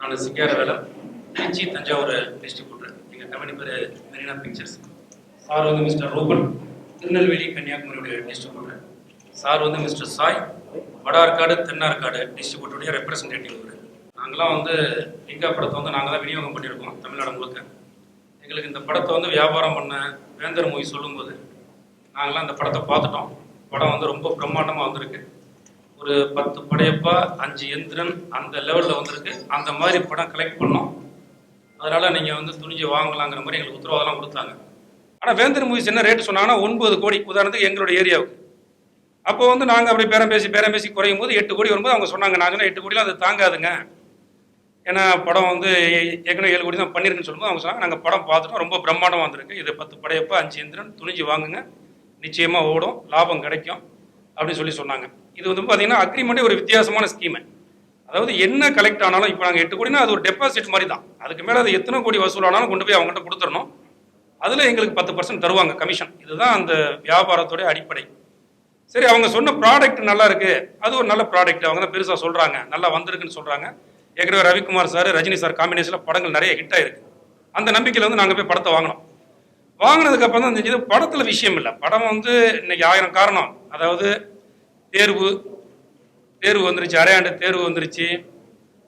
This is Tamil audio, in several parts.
நான் சிங்காரவேலா, திருச்சி தஞ்சாவூர் டிஸ்ட்ரிபியூட்டர். எங்கள் கம்பெனி பேர் மெரினா பிக்சர்ஸ். சார் வந்து மிஸ்டர் ரூபன், திருநெல்வேலி கன்னியாகுமரியுடைய டிஸ்ட்ரிபியூட்டர். சார் வந்து மிஸ்டர் சாய், வடார்காடு தென்னார்காடு டிஸ்ட்ரிபியூட்டருடைய ரெப்ரசன்டேட்டிவ். நாங்களாம் வந்து லிங்கா படத்தை வந்து நாங்கள் தான் விநியோகம் பண்ணியிருக்கோம் தமிழ்நாடு முழுக்க. எங்களுக்கு இந்த படத்தை வந்து வியாபாரம் பண்ண வேந்தர் மூவி சொல்லும்போது நாங்களாம் இந்த படத்தை பார்த்துட்டோம். படம் வந்து ரொம்ப பிரம்மாண்டமாக வந்திருக்கு. ஒரு 10 படையப்பா 5 எந்திரன் அந்த லெவலில் வந்திருக்கு. அந்த மாதிரி படம் கலெக்ட் பண்ணோம். அதனால் நீங்கள் வந்து துணிஞ்சு வாங்கலாங்கிற மாதிரி எங்களுக்கு உத்தரவாதம்லாம் கொடுத்தாங்க. ஆனால் வேந்தர் மூவிஸ் என்ன ரேட்டு சொன்னாங்கன்னா 9 கோடி உதாரணத்துக்கு எங்களுடைய ஏரியாவுக்கு. அப்போ வந்து நாங்கள் அப்படி பேரம் பேசி குறையும் போது 8 கோடி வரும்போது அவங்க சொன்னாங்க, நான் சொன்னேன் 8 கோடிலாம் அது தாங்காதுங்க, ஏன்னா படம் வந்து ஏற்கனவே 7 கோடி தான் பண்ணியிருக்குன்னு சொல்லும்போது அவங்க சொன்னாங்க, நாங்கள் படம் பார்த்துட்டோம், ரொம்ப பிரம்மாண்டமாக வந்திருக்கு, இது 10 படையப்பா 5 எந்திரன், துணிஞ்சு வாங்குங்க, நிச்சயமாக ஓடும், லாபம் கிடைக்கும் அப்படின்னு சொன்னாங்க. இது வந்து பார்த்தீங்கன்னா அக்ரிமெண்ட்டே ஒரு வித்தியாசமான ஸ்கீமு. அதாவது என்ன கலெக்ட் ஆனாலும் இப்போ நாங்கள் 8 கோடினா அது ஒரு டெபாசிட் மாதிரி தான். அதுக்கு மேலே அது எத்தனை கோடி வசூலானாலும் கொண்டு போய் அவங்ககிட்ட கொடுத்துடணும். அதில் எங்களுக்கு 10% தருவாங்க கமிஷன். இதுதான் அந்த வியாபாரத்தோடைய அடிப்படை. சரி, அவங்க சொன்ன ப்ராடக்ட் நல்லா இருக்கு, அது ஒரு நல்ல ப்ராடக்ட், அவங்க தான் பெருசாக சொல்கிறாங்க, நல்லா வந்திருக்குன்னு சொல்கிறாங்க. ஏற்கனவே ரவிக்குமார் சார் ரஜினி சார் காம்பினேஷனில் படங்கள் நிறைய ஹிட் ஆயிருக்கு. அந்த நம்பிக்கையில் வந்து நாங்கள் போய் படத்தை வாங்கினோம். வாங்கினதுக்கப்புறம் தான் தெரிஞ்சது படத்தில் விஷயம் இல்லை. படம் வந்து இன்னைக்கு 1000 காரணம். அதாவது தேர்வு வந்துருச்சு, அரையாண்டு தேர்வு வந்துருச்சு,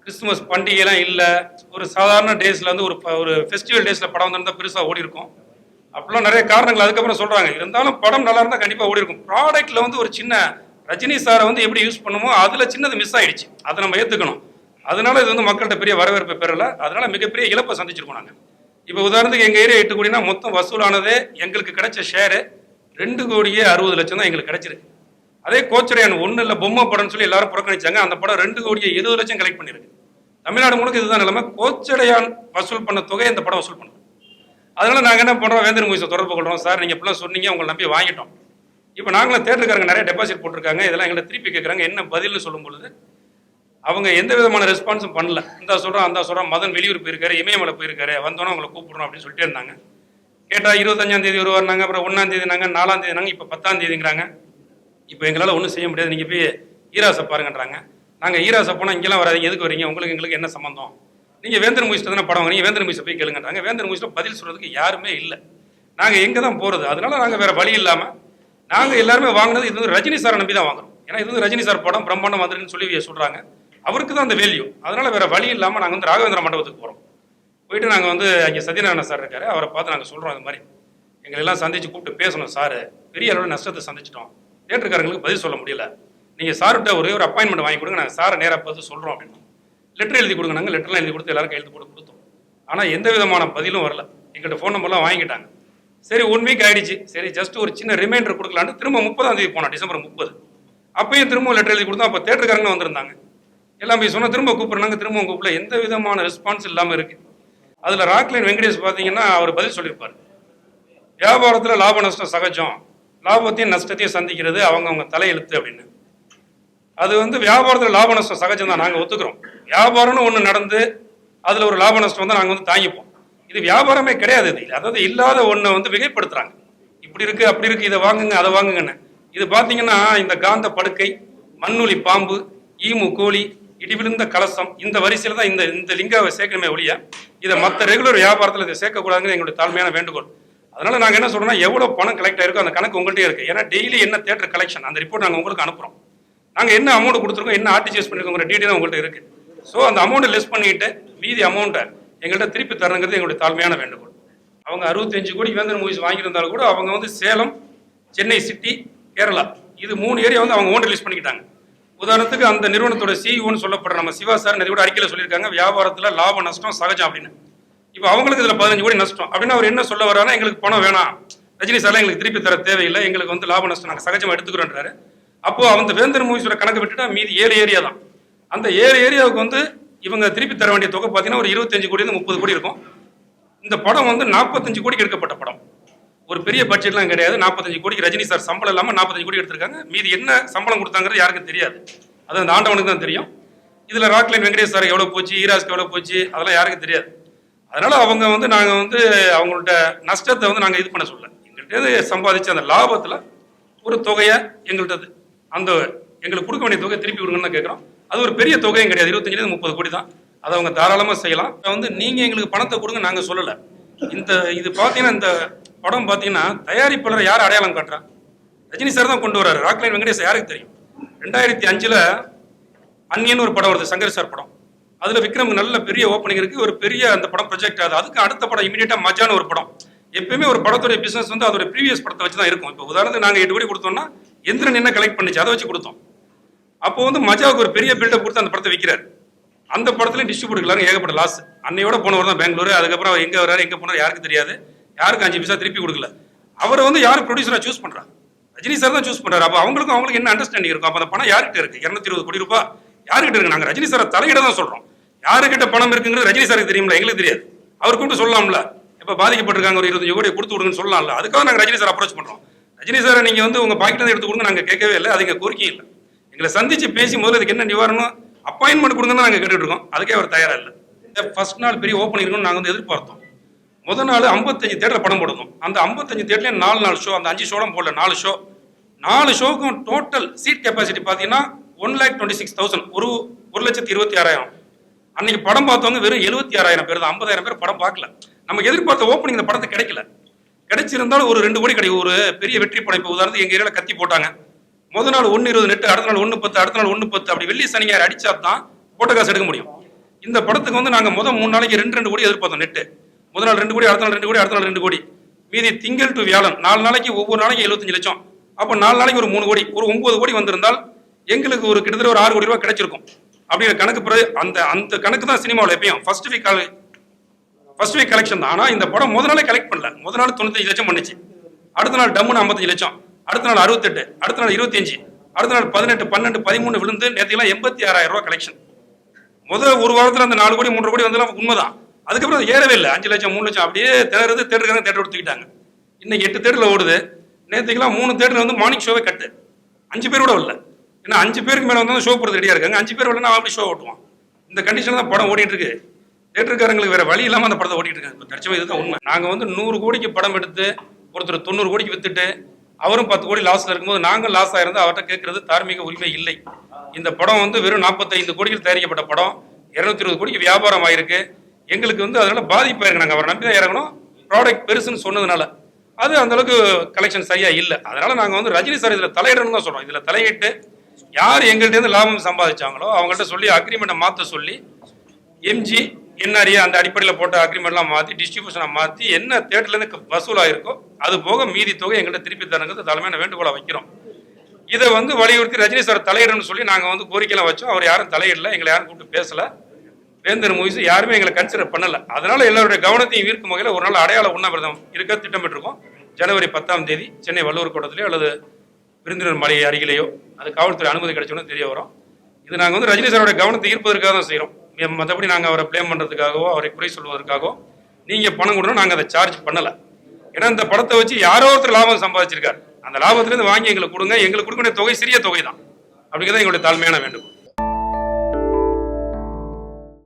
கிறிஸ்துமஸ் பண்டிகைலாம் இல்லை, ஒரு சாதாரண டேஸில் வந்து ஒரு ஃபெஸ்டிவல் டேஸில் படம் வந்திருந்தால் பெருசாக ஓடி இருக்கும். அப்படிலாம் நிறைய காரணங்கள் அதுக்கப்புறம் சொல்கிறாங்க. இருந்தாலும் படம் நல்லா இருந்தால் கண்டிப்பாக ஓடி இருக்கும். ப்ராடக்ட்டில் வந்து ஒரு சின்ன ரஜினி சாரை வந்து எப்படி யூஸ் பண்ணுமோ அதில் சின்னது மிஸ் ஆகிடுச்சு. அதை நம்ம ஏற்றுக்கணும். அதனால இது வந்து மக்கள்கிட்ட பெரிய வரவேற்பை பெறலை. அதனால மிகப்பெரிய இழப்பை சந்திச்சிருக்கோம் நாங்கள். இப்போ உதாரணத்துக்கு எங்கள் ஏரியா 8 கோடினா மொத்தம் வசூலானதே எங்களுக்கு கிடைச்ச ஷேரு 2,60,00,000 தான் எங்களுக்கு கிடைச்சிருக்கு. அதே கோச்சடையான் 1 இல்லை பொம்மை படம்னு சொல்லி எல்லாரும் புறக்கணிச்சாங்க. அந்த படம் 2,70,00,000 கலெக்ட் பண்ணியிருக்கு. தமிழ்நாடு முழுக்க இதுதான் நிலைமை. கோச்சடையான் வசூல் பண்ண தொகையை இந்த படம் வசூல் பண்ணுறோம். அதனால நாங்கள் என்ன பண்ணுறோம், வேந்தர் மூவிஸை தொடர்பு கொள்கிறோம். சார், நீங்கள் இப்படிலாம் சொன்னீங்க, உங்களை நம்பி வாங்கிட்டோம். இப்போ நாங்களும் தேட்டருக்காரங்க நிறைய டெபாசிட் போட்டிருக்காங்க, இதெல்லாம் எங்களை திருப்பி கேட்குறாங்க, என்ன பதில்னு சொல்லும் பொழுது அவங்க எந்த விதமான ரெஸ்பான்ஸும் பண்ணல. இந்த சொல்கிறோம் அந்த சொல்கிறோம், மதன் வெளியூர் போயிருக்காரு, இமயமலை போயிருக்காரு, வந்தோன்னே அவங்களை கூப்பிடுறோம் அப்படின்னு சொல்லிட்டே இருந்தாங்க. கேட்டால் 25ஆம் தேதி வருவாருனாங்க, அப்புறம் 1ஆம் தேதி நாங்கள், 4ஆம் தேதி நாங்கள், இப்போ 10ஆம் தேதிங்கிறாங்க. இப்போ எங்களால் ஒன்றும் செய்ய முடியாது, நீங்கள் போய் ஈராசை பாருங்கன்றாங்க. நாங்கள் ஈராசை போனால் இங்கெல்லாம் வராதிங்க, எதுக்கு வரீங்க, உங்களுக்கு எங்களுக்கு என்ன சம்பந்தம், நீங்கள் வேந்தர் மூவிஸ்ட்டு தானே படம் வரீங்க, வேந்தர் மூவிஸை போய் கேளுங்கன்றாங்க. வேந்தர் மூவிஸில் பதில் சொல்கிறதுக்கு யாருமே இல்லை. நாங்கள் எங்கே தான் போகிறது? அதனால நாங்கள் வேறு வழி இல்லாமல் நாங்கள் எல்லாருமே வாங்கினது இது வந்து ரஜினி சாரை நம்பி தான் வாங்குறோம். ஏன்னா இது வந்து ரஜினி சார் படம் பிரம்மாண்டம் வந்துருன்னு சொல்லி சொல்கிறாங்க, அவருக்கு தான் அந்த வேல்யூ. அதனால் வேறு வழி இல்லாமல் நாங்கள் வந்து ராகவேந்திர மண்டபத்துக்கு போகிறோம். போயிட்டு நாங்கள் வந்து அங்கே சத்யநாராயண சார் இருக்காரு, அவரை பார்த்து நாங்கள் சொல்கிறோம், அது மாதிரி எங்களெல்லாம் சந்தித்து கூப்பிட்டு பேசணும், சார் பெரிய அளவில் நஷ்டத்தை சந்திச்சிட்டோம், தேட்டருக்காரங்களுக்கு பதில் சொல்ல முடியல, நீங்கள் சார்கிட்ட ஒரே ஒரு அப்பாயின்மெண்ட் வாங்கி கொடுங்க, நாங்கள் சாரை நேராக பார்த்து சொல்கிறோம் அப்படின்னு லெட்டர் எழுதி கொடுங்க. நாங்கள் லெட்டர்லாம் எழுதி கொடுத்து எல்லாரும் கையெழுத்து போட்டு கொடுத்தோம். ஆனால் எந்த விதமான பதிலும் வரல. எங்கள்கிட்ட ஃபோன் நம்பர்லாம் வாங்கிட்டாங்க. சரி, 1 வீக் ஆகிடுச்சு. சரி, ஜஸ்ட் ஒரு சின்ன ரிமைண்டர் கொடுக்கலான்னு திரும்ப 30ஆம் தேதி போனோம், டிசம்பர் 30. அப்பயும் திரும்ப லெட்டர் எழுதி கொடுத்தோம். அப்போ தேட்டருக்காரங்க வந்திருந்தாங்க. எல்லாம் போய் சொன்னால் திரும்ப கூப்பிட்றாங்க, திரும்ப கூப்பிடல. எந்த விதமான ரெஸ்பான்ஸ் இல்லாமல் இருக்குது. அதில் ராக்லைன் வெங்கடேஷ் பார்த்தீங்கன்னா அவர் பதில் சொல்லியிருப்பார், வியாபாரத்தில் லாப நஷ்டம் சகஜம், லாபத்தையும் நஷ்டத்தையும் சந்திக்கிறது அவங்க தலையெழுத்து அப்படின்னு. அது வந்து வியாபாரத்தில் லாப நஷ்டம் சகஜம் தான், நாங்கள் ஒத்துக்கிறோம். வியாபாரம்னு ஒன்று நடந்து அதில் ஒரு லாப நஷ்டம் வந்து நாங்கள் வந்து தாங்கிப்போம். இது வியாபாரமே கிடையாது. இது அதாவது இல்லாத ஒன்றை வந்து மிகைப்படுத்துறாங்க. இப்படி இருக்குது அப்படி இருக்குது, இதை வாங்குங்க அதை வாங்குங்கன்னு. இது பார்த்தீங்கன்னா இந்த காந்த படுக்கை, மண்ணுளி பாம்பு, ஈமு கோழி, இடி விழுந்த கலசம், இந்த வரிசையில் தான் இந்த லிங்காவை சேர்க்கணுமே ஒழிய இதை மற்ற ரெகுலர் வியாபாரத்தில் இதை சேர்க்கக்கூடாதுங்கிற எங்களுடைய தாழ்மையான வேண்டுகோள். அதனால நாங்கள் என்ன சொல்றோம்னா, எவ்வளோ பணம் கலெக்ட் ஆயிருக்கோ அந்த கணக்கு உங்கள்கிட்டயே இருக்குது. ஏன்னா டெய்லி என்ன தேட்டர் கலெக்ஷன், அந்த ரிப்போர்ட் நாங்கள் உங்களுக்கு அனுப்புகிறோம். நாங்கள் என்ன அமௌண்ட் கொடுத்துருக்கோம், என்ன ஆர்டிஜிஎஸ் பண்ணிருக்கோங்கிற டீட்டெயில் உங்கள்கிட்ட இருக்குது. ஸோ அந்த அமௌண்ட்டை லெஸ் பண்ணிட்டு மீதி அமௌண்ட்டை எங்கள்கிட்ட திருப்பி தரணுங்கிறது எங்களுடைய தாழ்மையான வேண்டுகோள். அவங்க 65 கோடி வேந்தர் மூவிஸ் வாங்கியிருந்தாலும் கூட அவங்க வந்து சேலம், சென்னை சிட்டி, கேரளா, இது 3 ஏரியா வந்து அவங்க ஓன் ரிலீஸ் பண்ணிக்கிட்டாங்க. உதாரணத்துக்கு அந்த நிறுவனத்தோட சிஇஓன்னு சொல்லப்படுற நம்ம சிவா சார் நிறைய கூட அறிக்கையில் சொல்லியிருக்காங்க, வியாபாரத்தில் லாப நஷ்டம் சகஜம் அப்படின்னு. இப்போ அவங்களுக்கு இதில் 15 கோடி நஷ்டம் அப்படின்னு அவர் என்ன சொல்ல வர்றாருன்னா, எங்களுக்கு பணம் வேணாம், ரஜினி சார்லாம் எங்களுக்கு திருப்பி தர தேவையில்லை, எங்களுக்கு வந்து லாப நஷ்டம் நாங்கள் சகஜமாக எடுத்துக்கிறோன்றாரு. அப்போ அந்த வேந்தர் மூவிஸோட கணக்கு விட்டுட்டா மீதி 7 ஏரியா தான். அந்த 7 ஏரியாவுக்கு வந்து இவங்க திருப்பி தர வேண்டிய தொகை பார்த்தீங்கன்னா ஒரு 25 கோடியிலிருந்து 30 கோடி இருக்கும். இந்த படம் வந்து 45 கோடிக்கு எடுக்கப்பட்ட படம், ஒரு பெரிய பட்ஜெட்லாம் கிடையாது. 45 கோடிக்கு ரஜினி சார் சம்பளம் இல்லாமல் 45 கோடி எடுத்திருக்காங்க. மீதி என்ன சம்பளம் கொடுத்தாங்கிறது யாருக்கும் தெரியாது, அது அந்த ஆண்டவனுக்கு தான் தெரியும். இதில் ராக்லைன் வெங்கடேஷ் சார் எவ்வளோ போச்சு, ஈராஸ்க்கு எவ்வளோ போச்சு, அதெல்லாம் யாருக்கும் தெரியாது. அதனால அவங்க வந்து நாங்கள் வந்து அவங்கள்ட்ட நஷ்டத்தை வந்து நாங்கள் இது பண்ண சொல்ல, எங்கள்கிட்ட சம்பாதிச்ச அந்த லாபத்தில் ஒரு தொகையை எங்கள்கிட்ட அந்த எங்களுக்கு கொடுக்க வேண்டிய தொகை திருப்பி விடுங்கன்னு தான் கேட்குறோம். அது ஒரு பெரிய தொகையும் கிடையாது, 25 30 கோடி தான். அதை அவங்க தாராளமாக செய்யலாம். வந்து நீங்கள் எங்களுக்கு பணத்தை கொடுங்க நாங்கள் சொல்லலை. இது பார்த்தீங்கன்னா இந்த படம் பார்த்தீங்கன்னா தயாரிப்பாளர் யார் அடையாளம் காட்டுறா? ரஜினி சார் தான் கொண்டு வர்றாரு. ராக்லைன் வெங்கடேஷ் யாருக்கு தெரியும்? 2005 அன்னியன் ஒரு படம் வருது, சங்கர் சார் படம். அதில் விக்ரம் நல்ல பெரிய ஓப்பனிங் இருக்குது, ஒரு பெரிய அந்த படம் ப்ரொஜெக்ட் ஆகுது. அதுக்கு அடுத்த படம் இமீடியட்டாக மஜான ஒரு படம். எப்பயுமே ஒரு படத்துடைய பிஸ்னஸ் வந்து அதோட ப்ரீவியஸ் படத்தை வச்சு தான் இருக்கும். இப்போ உதாரணத்துக்கு நாங்கள் 8 கோடி கொடுத்தோம்னா எந்திரன் என்ன கலெக்ட் பண்ணிச்சு அதை வச்சு கொடுத்தோம். அப்போ வந்து மஜாவுக்கு ஒரு பெரிய பில்டப் கொடுத்து அந்த படத்தை விற்கிறார். அந்த படத்துல டிஸ்ட்ரிபியூட்டர் எல்லாரும் ஏகப்பட்ட லாஸ். அன்னையோட போனவர் தான் பெங்களூர். அதுக்கப்புறம் எங்க வர்றாரு எங்க போனார் யாருக்கு தெரியாது. யாருக்கு 5 பைசா திருப்பி கொடுக்கல. அவரை வந்து யாரு ப்ரொடியூசரா சூஸ் பண்றா? ரஜினி சார் தான் சூஸ் பண்றாரு. அப்ப அவங்களுக்கு என்ன அண்டர்ஸ்டாண்டிங் இருக்கும்? அப்ப அந்த பணம் யார்கிட்ட இருக்கு? 220 கோடி ரூபாய் யார்கிட்ட இருக்கு? நாங்க ரஜினி சாரை தலையிட தான் சொல்றோம். யாருக்கிட்ட பணம் இருக்குங்கிறது ரஜினி சாருக்கு தெரியும்ல, எங்களுக்கு தெரியாது. அவர் கூப்பிட்டு சொல்லலாம்ல, இப்ப பாதிக்கப்பட்டிருக்காங்க ஒரு 25 கோடி கொடுத்து விடுங்கன்னு சொல்லலாம்ல. அதுக்காக நாங்க ரஜினி சார் அப்ரோச் பண்றோம். ரஜினி சாரை நீங்க வந்து உங்க பாக்கெட்ல எடுத்து கொடுங்க நாங்க கேட்கவே இல்லை, அது எங்க கோரிக்கை இல்லை. எங்களை சந்திச்சு பேசி முதல்ல இதுக்கு என்ன நிவாரணம் அப்பாயின்மெண்ட் கொடுங்கன்னு நாங்க கேட்டுட்டு இருக்கோம். அதுக்கே அவர் தயாரா இல்லை. ஃபர்ஸ்ட் நாள் பெரிய ஓப்பனிங் இருக்குன்னு நாங்க வந்து எதிர்பார்த்தோம். முதல் நாள் 55 தேட்டரில் படம் போடணும். அந்த 55 தேட்டர்ல 4 ஷோ, அந்த 5 ஷோலாம் போடல, 4 ஷோக்கும் டோட்டல் சீட் கெப்பாசிட்டி பார்த்தீங்கன்னா 1,26,000, 1,26,600. அன்னைக்கு படம் பார்த்தவங்க வெறும் 76,000 பேர் தான். 50,000 பேர் படம் பார்க்கல. நமக்கு எதிர்பார்த்த ஓப்பனிங் இந்த படத்தை கிடைக்கல. கிடைச்சிருந்தாலும் ஒரு 2 கோடி கிடைக்கும். ஒரு பெரிய வெற்றி படம். இப்போ உதாரணத்துக்கு எங்க ஏரியாவில் கத்தி போட்டாங்க. முதல் நாள் 1.20 நெட், அடுத்த நாள் 1.10, அடுத்த நாள் 1.10, அப்படி வெள்ளி சனி ஞாயிறு அடிச்சா தான் போட்ட காசு எடுக்க முடியும். இந்த படத்துக்கு வந்து நாங்கள் முதல் 3 நாளைக்கு 2 கோடி எதிர்பார்த்தோம் நெட்டு. முதல் நாள் 2 கோடி, அடுத்த நாள் 2 கோடி, அடுத்த நாள் 2 கோடி. மீதி திங்கள் டு வியாழன் 4 நாளைக்கு ஒவ்வொரு நாளைக்கு 75 லட்சம். அப்போ 4 நாளைக்கு ஒரு 3 கோடி, ஒரு 9 கோடி வந்திருந்தால் எங்களுக்கு ஒரு கிட்டத்தட்ட ஒரு 6 கோடி ரூபாய் கிடைச்சிருக்கும். அப்படிங்கிற கணக்கு பிறகு அந்த கணக்கு தான் சினிமாவில் எப்பயும் ஃபர்ஸ்ட் வீக் கலெக்ஷன் தான். ஆனால் இந்த படம் முதல் நாளே கலெக்ட் பண்ணல. முதல் நாள் 95 லட்சம் பண்ணுச்சு. அடுத்த நாள் டம்முன்னு 55 லட்சம், அடுத்த நாள் 68, அடுத்த நாள் 25, அடுத்த நாள் 18, 12, 13 விழுந்து நேற்றுலாம் 86,000 ரூபாய் கலெக்ஷன். முதல் ஒரு வாரத்தில் அந்த 4 கோடி 3 கோடி வந்தெல்லாம் உண்மைதான். அதுக்கப்புறம் ஏறவே இல்லை. 5 லட்சம் 3 லட்சம் அப்படியே தேடுறது. தேட்டர் எடுத்துக்கிட்டாங்க. இன்னைக்கு 8 தேட்டரில் ஓடுது. நேற்றுக்கெல்லாம் 3 தேட்டர் வந்து மார்னிங் ஷோவே கட்டு. 5 பேரோட வரல. ஏன்னா 5 பேருக்கு மேலே வந்து ஷோ போடுறது ரெடியாக இருக்காங்க. 5 பேர் வரலன்னா அப்படி ஷோ ஓட்டுவான். இந்த கண்டிஷன் தான் படம் ஓடிட்டு இருக்கு. தேட்டருக்காரங்களுக்கு வேற வழி இல்லாமல் அந்த படத்தை ஓட்டிட்டு இருக்காங்க. இப்போ தற்சமயம் இதுதான் உண்மை. நாங்கள் வந்து 100 கோடிக்கு படம் எடுத்து ஒருத்தர் 90 கோடிக்கு வித்துட்டு அவரும் 10 கோடி லாஸ்ல இருக்கும்போது நாங்கள் லாஸ் ஆயிருந்தா அவர்கிட்ட கேட்கறது தார்மீக உரிமை இல்லை. இந்த படம் வந்து வெறும் 45 கோடியில் தயாரிக்கப்பட்ட படம் 220 கோடிக்கு வியாபாரம் ஆயிருக்கு. எங்களுக்கு வந்து அதனால பாதிப்பாயிருக்கு. நாங்கள் அவரை நம்பி தான் இறங்கணும். ப்ராடக்ட் பெருசுன்னு சொன்னதுனால அது அந்த அளவுக்கு கலெக்ஷன் சரியா இல்லை. அதனால நாங்கள் வந்து ரஜினி சார் இதில் தலையிடணும்னு தான் சொல்றோம். இதில் தலையிட்டு யார் எங்கள்கிட்ட இருந்து லாபம் சம்பாதிச்சாங்களோ அவங்கள்ட்ட சொல்லி அக்ரிமெண்ட்டை மாற்ற சொல்லி எம்ஜி என்ஆர்ஏ அந்த அடிப்படையில் போட்ட அக்ரிமெண்ட்லாம் மாற்றி டிஸ்ட்ரிபியூஷனை மாற்றி என்ன தேட்டர்லேருந்து வசூலாயிருக்கோ அது போக மீதி தொகை எங்கள்கிட்ட திருப்பி தரங்கிறது தலைமையான வேண்டுகோளை வைக்கிறோம். இதை வந்து வலியுறுத்தி ரஜினி சார் தலையிடணும்னு சொல்லி நாங்கள் வந்து கோரிக்கைலாம் வச்சோம். அவர் யாரும் தலையிடல, எங்களை யாரும் கூப்பிட்டு பேசலை. வேந்தர் மூவிஸ் யாருமே எங்களை கன்சிடர் பண்ணலை. அதனால எல்லாருடைய கவனத்தையும் ஈர்க்கும் வகையில் ஒரு நாள் அடையாள உண்ணாவிரதம் இருக்க திட்டமிட்டிருக்கோம். ஜனவரி 10ஆம் தேதி சென்னை வள்ளுவர் கோட்டத்திலேயோ அல்லது விருந்தினர் மலை அருகிலேயோ அது காவல்துறை அனுமதி கிடைச்சோன்னு தெரிய வரும். இது நாங்கள் வந்து ரஜினி சாரோட கவனத்தை ஈர்ப்பதற்காக தான் செய்கிறோம். மற்றபடி நாங்கள் அவரை பிளேம் பண்ணுறதுக்காகவோ அவரை குறை சொல்வதற்காகவோ நீங்கள் பணம் கொடுத்தோம் நாங்கள் அதை சார்ஜ் பண்ணலை. ஏன்னா இந்த படத்தை வச்சு யாரோ ஒருத்தர் லாபம் சம்பாதிச்சிருக்காரு. அந்த லாபத்திலேருந்து வாங்கி எங்களுக்கு கொடுங்க. எங்களுக்கு கொடுக்க வேண்டிய தொகை சிறிய தொகை தான். அப்படிங்கிறத எங்களுடைய தாழ்மையான வேண்டும்.